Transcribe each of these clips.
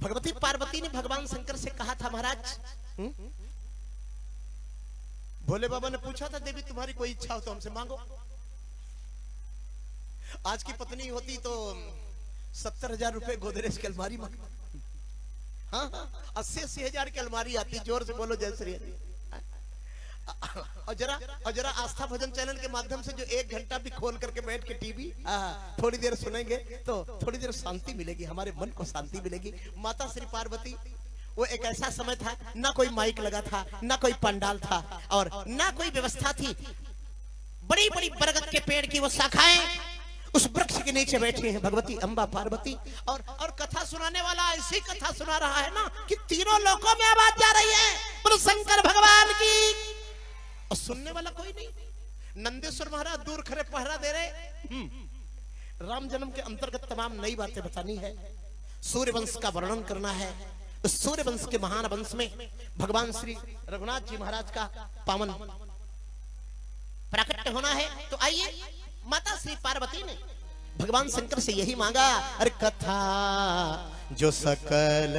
भगवती पार्वती ने भगवान शंकर से कहा था महाराज, भोले बाबा ने पूछा था देवी तुम्हारी कोई इच्छा हो तो हमसे मांगो। आज की पत्नी होती तो 70,000 रुपए गोदरेज की अलमारी मांग, हाँ 80-80 हजार की अलमारी आती। जोर से बोलो जय श्री हरि। और जरा आस्था भजन चैनल के माध्यम से जो 1 घंटा भी खोल करके बैठ के टीवी थोड़ी देर सुनेंगे तो थोड़ी देर शांति मिलेगी, हमारे मन को शांति मिलेगी। माता श्री पार्वती, वो एक ऐसा समय था ना कोई माइक लगा था, ना कोई पंडाल था और ना कोई व्यवस्था थी। बड़ी बड़ी बरगद के पेड़ की वो शाखाएं, उस वृक्ष के नीचे बैठी हैं भगवती अम्बा पार्वती। और कथा सुनाने वाला ऐसी कथा सुना रहा है ना कि तीनों लोकों में आवाज जा रही है, बोलो शंकर भगवान की। और सुनने वाला कोई नहीं। नंदेश्वर महाराज दूर खड़े पहरा दे रहे। राम जन्म के अंतर्गत तमाम नई बातें बतानी है, सूर्य वंश का वर्णन करना है। उस सूर्य वंश के महान वंश में भगवान श्री रघुनाथ जी महाराज का पावन प्राकट्य होना है। तो आइए, माता श्री पार्वती ने भगवान शंकर से यही मांगा, अरे कथा जो सकल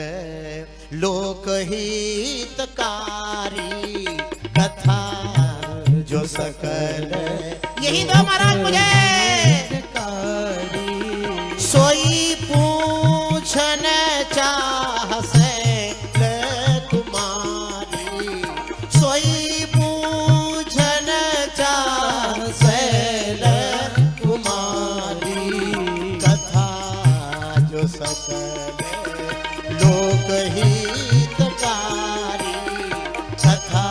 लोक हितकारी, कथा जो सकल, यही दो महाराज मुझे, सोई पूछन चाह से कुमारी, सोई पूछन चाह से कुमारी, कथा जो सकल लोक हितकारी, कथा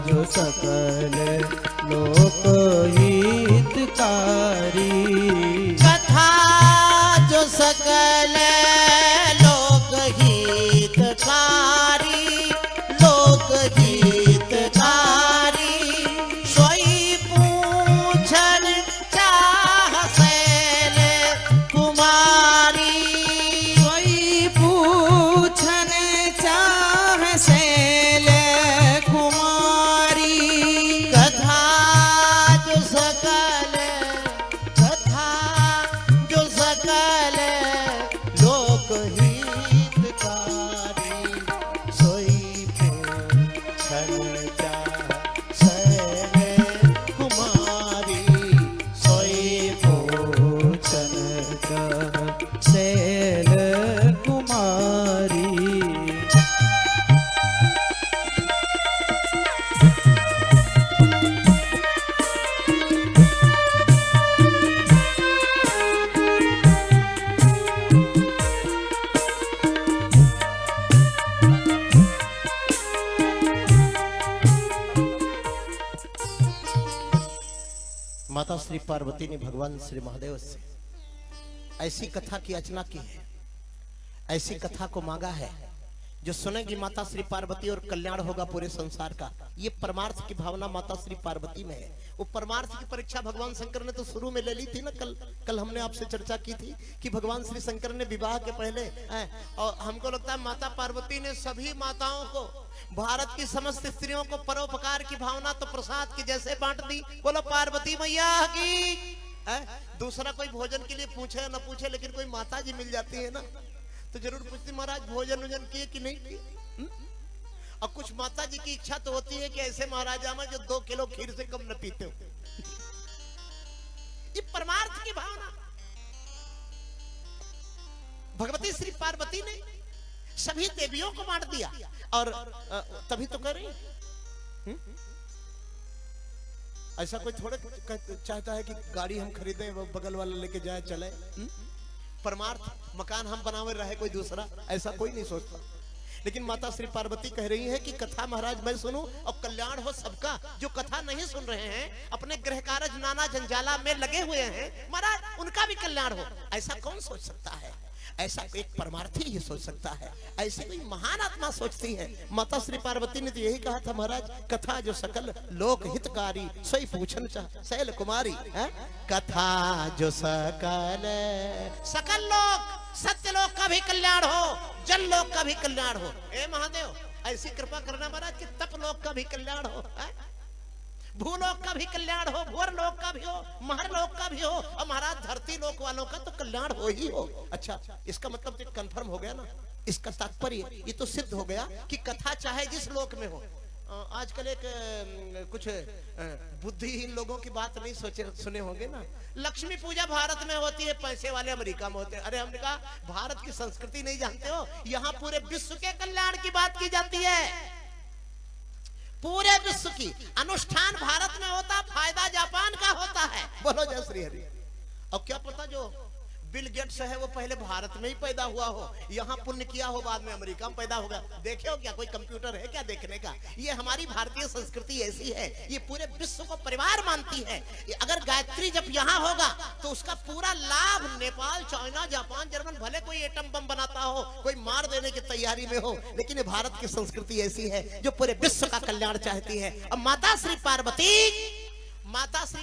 जो सकल लोक हितकारी, कथा जो सकल लोक हितकारी, लोक हितकारी, सोई पूछन चाह शैल कुमारी, सोई पूछन चाह शैल कुमारी, कथा जो सकल, कथा जो सकल लोक हितकारी, सोई पूछन चाह शैल कुमारी, सोई पूछन चाह शैल कुमारी। माता श्री पार्वती ने भगवान श्री महादेव से ऐसी कथा की रचना की है, ऐसी कथा को मांगा है जो सुनेगी माता श्री पार्वती और कल्याण होगा पूरे संसार का। ये परमार्थ की भावना माता श्री पार्वती में है। वो परमार्थ की परीक्षा भगवान शंकर ने तो शुरू में ले ली थी ना। कल हमने आपसे चर्चा की थी कि भगवान श्री शंकर ने विवाह के पहले और हमको लगता है माता पार्वती ने सभी माताओं को, भारत की समस्त स्त्रियों को परोपकार की भावना तो प्रसाद की जैसे बांट दी। बोलो पार्वती मैया की। दूसरा कोई भोजन के लिए पूछे न पूछे, लेकिन कोई माता जी मिल जाती है ना तो जरूर पूछती महाराज भोजन वोजन किए कि नहीं किए। और कुछ माता जी की इच्छा तो होती है कि ऐसे महाराजा में जो 2 किलो खीर से कम न पीते हो। ये परमार्थ की भावना भगवती श्री पार्वती ने सभी देवियों को बांट दिया। और तभी तो कर रही। ऐसा कोई थोड़े चाहता है कि गाड़ी हम खरीदें वो बगल वाला लेके जाए चले। परमार्थ मकान हम बनावे रहे कोई दूसरा, ऐसा कोई नहीं सोचता। लेकिन माता श्री पार्वती कह रही है कि कथा महाराज मैं सुनूं और कल्याण हो सबका। जो कथा नहीं सुन रहे हैं, अपने गृह कार्य नाना जंजाला में लगे हुए हैं, महाराज उनका भी कल्याण हो। ऐसा कौन सोच सकता है? ऐसा एक परमार्थी ही सोच सकता है। ऐसी कोई महान आत्मा सोचती है। माता श्री पार्वती ने तो यही कहा था महाराज, कथा जो सकल लोक हितकारी, सोई पूछन शैल कुमारी। कथा जो सकल सकल लोक, सत्य लोक का भी कल्याण हो, जल लोक का भी कल्याण हो। ए महादेव ऐसी कृपा करना महाराज कि तप लोक का भी कल्याण हो, भूलोक का भी कल्याण हो, भुवर लोक का भी हो, महर लोक का भी हो, और महाराज धरती लोक वालों का तो कल्याण हो ही हो। अच्छा, इसका मतलब तो कंफर्म हो गया ना इसका तात्पर्य ये तो सिद्ध हो गया कि कथा चाहे जिस लोक में हो। आजकल एक कुछ बुद्धिहीन लोगों की बात नहीं सोचे सुने होंगे ना, लक्ष्मी पूजा भारत में होती है, पैसे वाले अमेरिका में होते हैं। अरे हमने कहा भारत की संस्कृति नहीं जानते हो, यहाँ पूरे विश्व के कल्याण की बात की जाती है। पूरे विश्व की अनुष्ठान भारत में होता, फायदा जापान का होता है। बोलो जय श्री हरि। अब क्या पता जो बिल गेट्स है वो पहले भारत में ही पैदा हुआ हो, यहाँ पुण्य किया हो, बाद में अमेरिका में पैदा होगा। देखे हो क्या, कोई कंप्यूटर है क्या देखने का? ये हमारी भारतीय संस्कृति ऐसी है, ये पूरे विश्व को परिवार मानती है। अगर गायत्री जब यहाँ होगा तो उसका पूरा लाभ नेपाल, चाइना, जापान, जर्मन, भले कोई एटम बम बनाता हो, कोई मार देने की तैयारी में हो, लेकिन ये भारत की संस्कृति ऐसी है जो पूरे विश्व का कल्याण चाहती है। अब माता श्री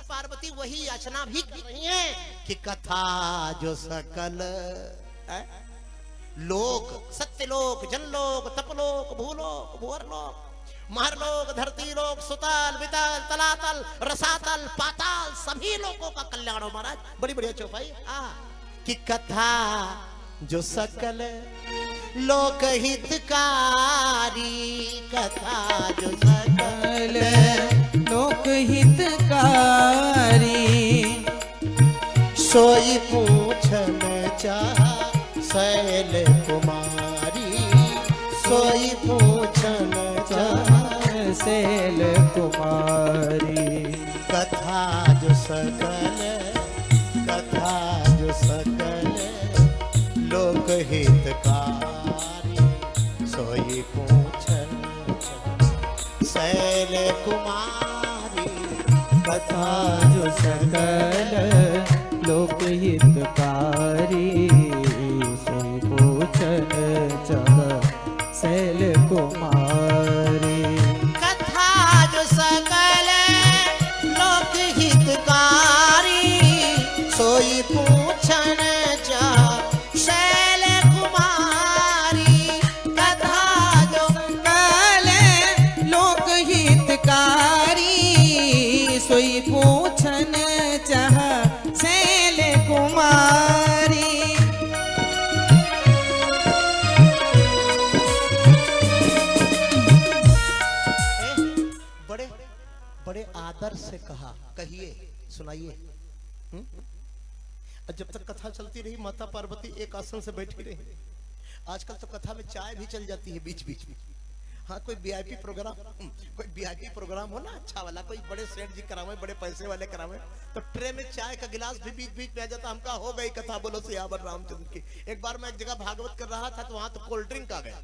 पार्वती वही याचना भी कर रही है कि कथा जो सकल लोक, सत्यलोक, जनलोक, तपलोक, भूलोक, भुवरलोक, महरलोक, धरती लोक, सुताल, विताल, तलातल, रसातल, पाताल, सभी लोगों का कल्याण हो महाराज। बड़ी बढ़िया चौपाई कि कथा जो सकल लोक हितकारी, कथा जो सकल लोक हितकारी, सोई पूछन चाह शैल कुमारी, सोई पूछन चाह शैल कुमारी। कथा जो सकल, कथा जो सकल लोक हितकारी, सोई पूछन शैल कुमारी, कथा जो सकल लोक हितकारी, सोई पूछन चाह शैल कुमारी। कथा जो सकल लोक हितकारी, सोई पूछन चाह शैल कुमारी, कथा जो सकल लोक हितकारी, सोई पूछन चाह शैल कुमारी। बड़े बड़े आदर से कहा, कहिए, सुनाइए। जब तक कथा चलती रही माता पार्वती एक आसन से बैठी रही। आजकल तो कथा में चाय भी चल जाती है बीच बीच में। हाँ, कोई वीआईपी प्रोग्राम हो ना अच्छा वाला, कोई बड़े सेठ जी करावे, बड़े पैसे वाले करावे, तो ट्रे में चाय का गिलास भी बीच बीच में आ जाता। हमका हो गई कथा, बोलो सियावर रामचंद्र की। एक बार मैं एक जगह भागवत कर रहा था तो वहां तो कोल्ड ड्रिंक आ गया।